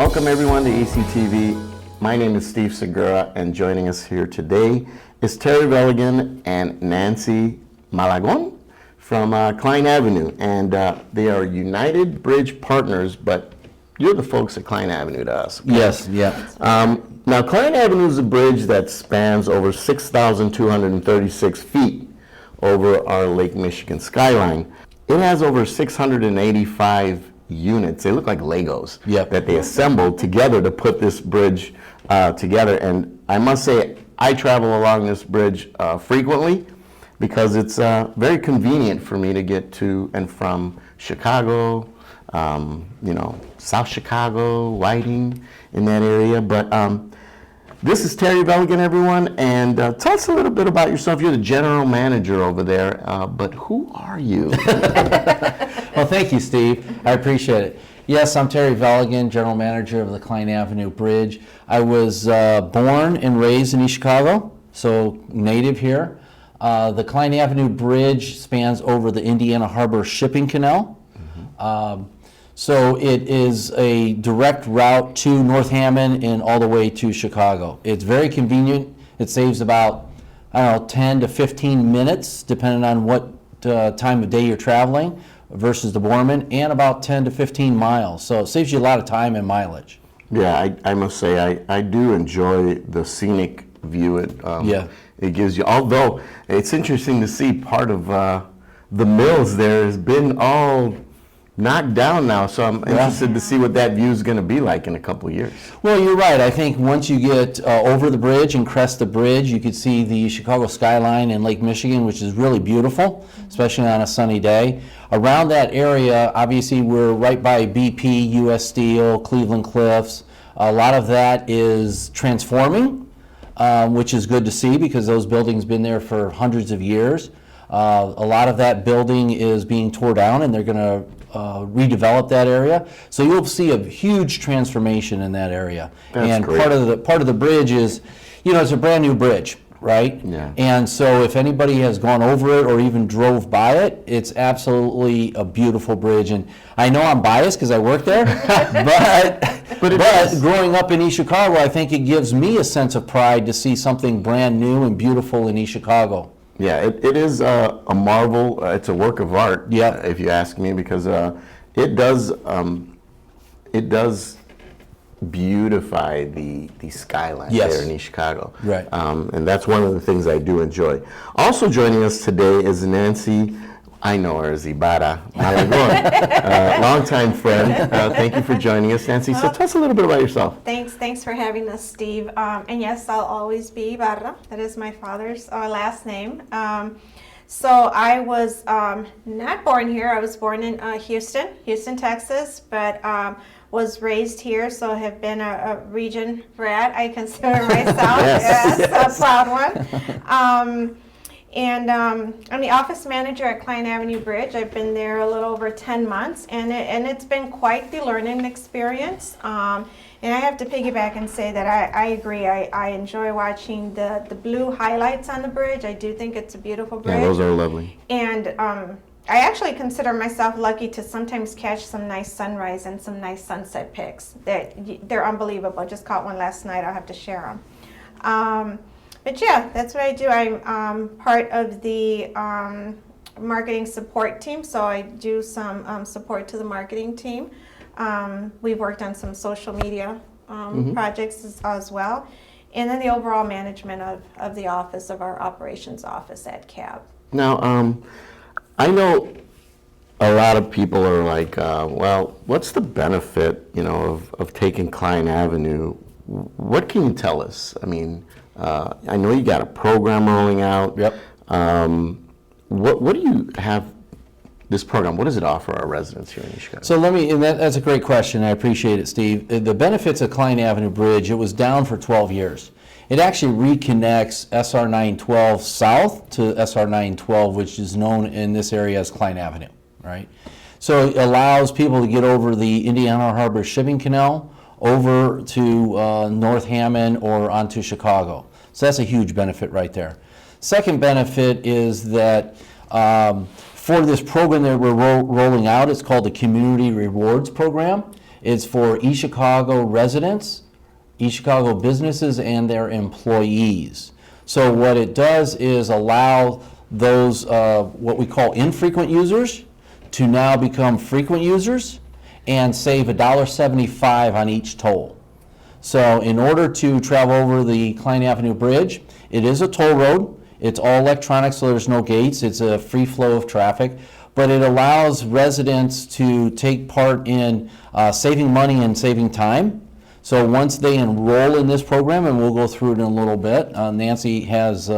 Welcome everyone to ECTV. My name is Steve Segura, and joining us here today is Terry Veligan and Nancy Malagon from Klein Avenue, and they are United Bridge partners, but you're the folks at Klein Avenue to us. Okay? Yes, yeah. Now, Klein Avenue is a bridge that spans over 6,236 feet over our Lake Michigan skyline. It has over 685 units. They look like Legos that they assembled together to put this bridge together. And I must say, I travel along this bridge frequently because it's very convenient for me to get to and from Chicago, South Chicago, Whiting, in that area. But this is Terry Veligan, everyone, and tell us a little bit about yourself. You're the general manager over there, but who are you? Well, thank you, Steve. I appreciate it. Yes, I'm Terry Veligan, general manager of the Klein Avenue Bridge. I was born and raised in East Chicago, so native here. The Klein Avenue Bridge spans over the Indiana Harbor Shipping Canal. So it is a direct route to North Hammond and all the way to Chicago. It's very convenient. It saves about, 10 to 15 minutes, depending on what time of day you're traveling, versus the Borman, and about 10 to 15 miles. So it saves you a lot of time and mileage. Yeah, I must say, I do enjoy the scenic view it gives you. Although, it's interesting to see part of the mills there has been all knocked down now, so I'm interested to see what that view is going to be like in a couple of years. Well, you're right. I think once you get over the bridge and crest the bridge, you could see the Chicago skyline and Lake Michigan, which is really beautiful, especially on a sunny day. Around that area, obviously, we're right by BP, U.S. Steel, Cleveland Cliffs. A lot of that is transforming, which is good to see because those buildings have been there for hundreds of years. A lot of that building is being torn down, and they're going to redevelop that area, so you'll see a huge transformation in that area. That's great. Part of the bridge is, it's a brand new bridge, right? Yeah. And so if anybody has gone over it or even drove by it, it's absolutely a beautiful bridge. And I know I'm biased because I work there, but growing up in East Chicago, I think it gives me a sense of pride to see something brand new and beautiful in East Chicago. Yeah, it is a marvel. It's a work of art, if you ask me, because it does beautify the skyline there in East Chicago. Right. And that's one of the things I do enjoy. Also joining us today is Nancy. I know her as Ibarra Malagon, longtime friend. Thank you for joining us, Nancy. So tell us a little bit about yourself. Thanks for having us, Steve. And yes, I'll always be Ibarra. That is my father's last name. So I was not born here. I was born in Houston, Texas, but was raised here, so have been a region brat, I consider myself. Yes, a proud one. And I'm the office manager at Klein Avenue Bridge. I've been there a little over 10 months, and it's been quite the learning experience. And I have to piggyback and say that I agree. I enjoy watching the blue highlights on the bridge. I do think it's a beautiful bridge. Yeah, those are lovely. And I actually consider myself lucky to sometimes catch some nice sunrise and some nice sunset pics. They're unbelievable. I just caught one last night. I'll have to share them. But yeah, that's what I do. I'm part of the marketing support team, so I do some support to the marketing team. We've worked on some social media projects as well. And then the overall management of the office, of our operations office at CAB. Now, I know a lot of people are like, well, what's the benefit, of taking Klein Avenue? What can you tell us? I mean, I know you got a program rolling out. Yep. What do you have this program? What does it offer our residents here in East Chicago? So that's a great question. I appreciate it, Steve. The benefits of Klein Avenue Bridge, it was down for 12 years. It actually reconnects SR 912 south to SR 912, which is known in this area as Klein Avenue, right? So it allows people to get over the Indiana Harbor Shipping Canal over to North Hammond or onto Chicago. So that's a huge benefit right there. Second benefit is that for this program that we're rolling out, it's called the Community Rewards Program. It's for East Chicago residents, East Chicago businesses, and their employees. So what it does is allow those, what we call infrequent users, to now become frequent users and save $1.75 on each toll. So in order to travel over the Klein Avenue Bridge, it is a toll road. It's all electronic, so there's no gates. It's a free flow of traffic. But it allows residents to take part in saving money and saving time. So once they enroll in this program, and we'll go through it in a little bit, Nancy has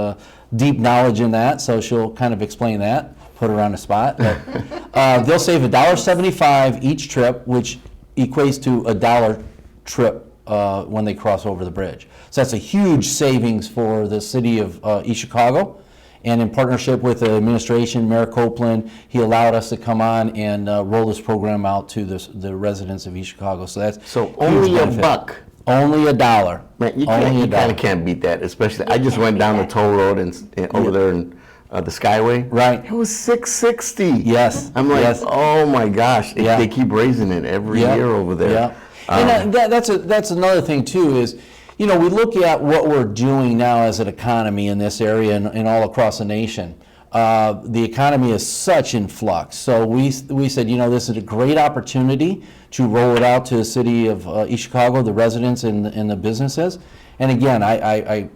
deep knowledge in that, so she'll kind of explain that, put her on the spot. But, they'll save $1.75 each trip, which equates to $1 trip when they cross over the bridge. So that's a huge savings for the city of East Chicago. And in partnership with the administration, Mayor Copeland, he allowed us to come on and roll this program out to the residents of East Chicago. So that's So huge only a benefit. buck. Only $1. Man, you Only kind $1. of can't beat that, especially, I just went down the toll road and over there in the Skyway. Right. It was $6.60. Yes. I'm like, yes. oh my gosh, Yeah. they keep raising it every Yeah, year over there. Yeah. And that's another thing too is, you know, we look at what we're doing now as an economy in this area and all across the nation. The economy is such in flux. So we said, you know, this is a great opportunity to roll it out to the city of East Chicago, the residents and the businesses. And again, I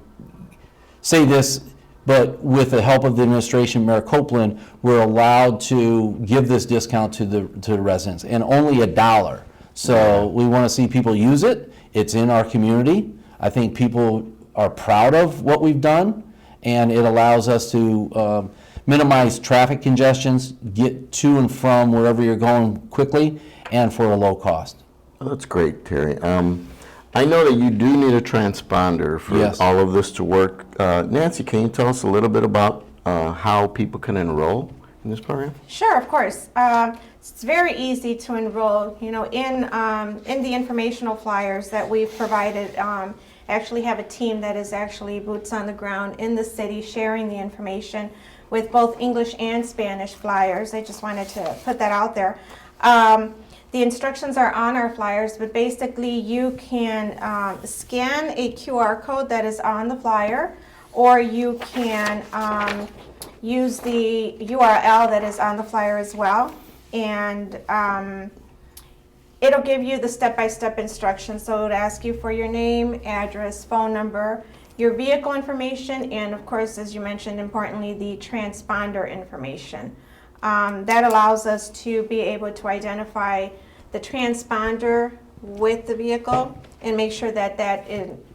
say this, but with the help of the administration, Mayor Copeland, we're allowed to give this discount to the residents, and only $1. So we want to see people use it. It's in our community. I think people are proud of what we've done, and it allows us to minimize traffic congestions, get to and from wherever you're going quickly, and for a low cost. Oh, that's great, Terry. I know that you do need a transponder for Yes. all of this to work. Nancy, can you tell us a little bit about how people can enroll in this program? Sure, of course. It's very easy to enroll. You know, in the informational flyers that we've provided, actually have a team that is actually boots on the ground in the city sharing the information with both English and Spanish flyers. I just wanted to put that out there. The instructions are on our flyers, but basically you can scan a QR code that is on the flyer, or you can use the URL that is on the flyer as well, and it'll give you the step-by-step instructions. So it'll ask you for your name, address, phone number, your vehicle information, and of course, as you mentioned, importantly, the transponder information. That allows us to be able to identify the transponder with the vehicle and make sure that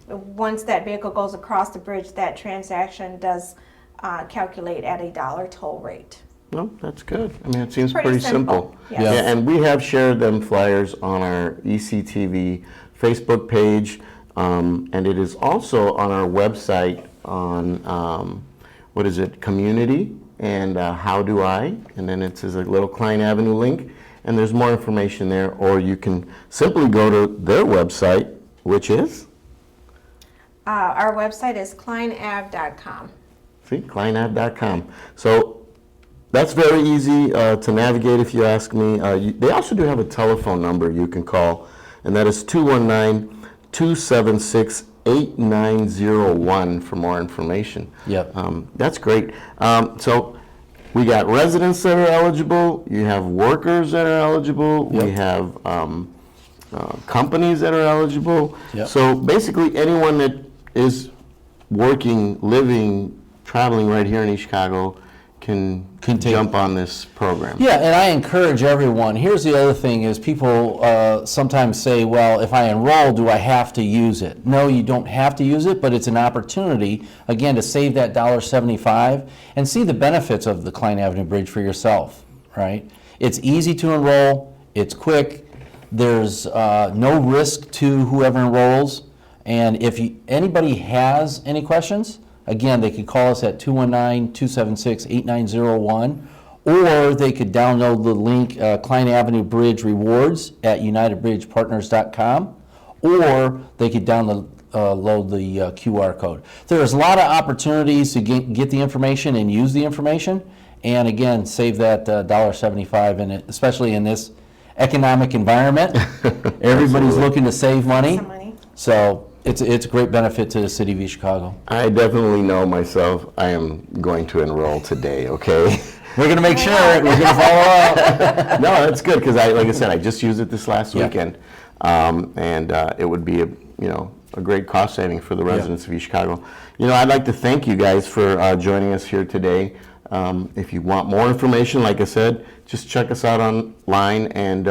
once that vehicle goes across the bridge, that transaction does calculate at $1 toll rate. No, that's good. I mean, it seems Pretty pretty simple. simple. Yes. Yeah, and we have shared them flyers on our ECTV Facebook page, and it is also on our website on, what is it, Community, and How Do I, and then it says a little Klein Avenue link, and there's more information there, or you can simply go to their website, which is, Our website is kleinav.com. see, kleinab.com. So that's very easy to navigate if you ask me. They also do have a telephone number you can call, and that is 219-276-8901 for more information. Yep. That's great. So we got residents that are eligible, you have workers that are eligible, we Yep. have companies that are eligible. Yep. So basically anyone that is working, living, traveling right here in East Chicago can take- jump on this program. Yeah, and I encourage everyone. Here's the other thing is people sometimes say, well, if I enroll, do I have to use it? No, you don't have to use it, but it's an opportunity, again, to save that $1.75 and see the benefits of the Klein Avenue Bridge for yourself, right? It's easy to enroll, it's quick, there's no risk to whoever enrolls, and if anybody has any questions, again, they could call us at 219-276-8901, or they could download the link, Klein Avenue Bridge Rewards at unitedbridgepartners.com, or they could download the QR code. There's a lot of opportunities to get the information and use the information, and again, save that $1.75 in it, especially in this economic environment. Everybody's looking to save money. Some money. So it's a great benefit to the city of East Chicago. I definitely know myself, I am going to enroll today, okay? We're going to make sure, we're going to follow up. No, that's good, because like I said, I just used it this last Yeah. weekend. And it would be a great cost saving for the residents of East Chicago. I'd like to thank you guys for joining us here today. If you want more information, like I said, just check us out online and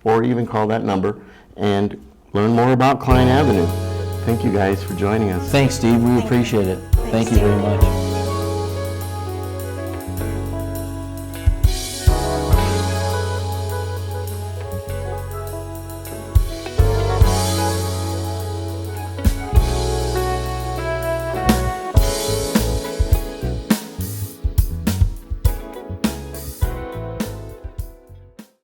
or even call that number and learn more about Klein Avenue. Thank you guys for joining us. Thanks, Steve. We appreciate it. Thank you very much.